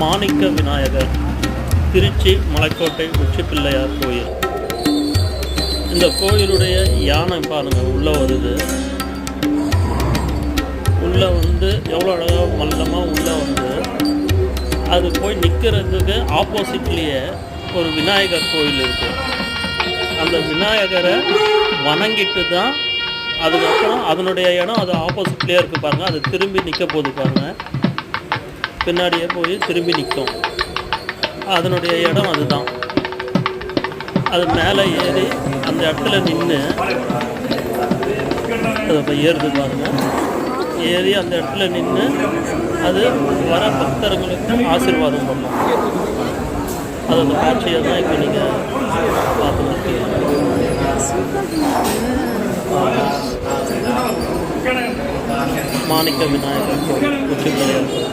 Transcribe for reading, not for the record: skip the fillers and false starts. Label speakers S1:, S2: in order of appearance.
S1: மாணிக்க விநாயகர், திருச்சி மலைக்கோட்டை உச்சி பிள்ளையார் கோயில். இந்த கோயிலுடைய யானை பாருங்கள் உள்ளே வருது. உள்ளே வந்து எவ்வளோ அழகாக மல்லமாக உள்ளே வந்து அது போய் நிற்கிறதுக்கு ஆப்போசிட்லேயே ஒரு விநாயகர் கோயில் இருக்குது. அந்த விநாயகரை வணங்கிட்டு தான் அதுக்கப்புறம் அதனுடைய இடம் அது ஆப்போசிட்லேயே இருக்குது பாருங்கள். அது திரும்பி நிற்க போகுது பாருங்கள். பின்னாடியே போய் திரும்பி நிற்கும். அதனுடைய இடம் அதுதான். அது மேலே ஏறி அந்த இடத்துல நின்று அதை இப்போ ஏறுது பாருங்கள். ஏறி அந்த இடத்துல நின்று அது வர பக்தர்களுக்கு ஆசீர்வாதம் பண்ணும். அது அந்த காட்சியை தான் இப்போ நீங்கள் பார்த்துருக்கீங்க. மாணிக்க விநாயகர் கோயில், உச்சி பிள்ளையார் கோயில்.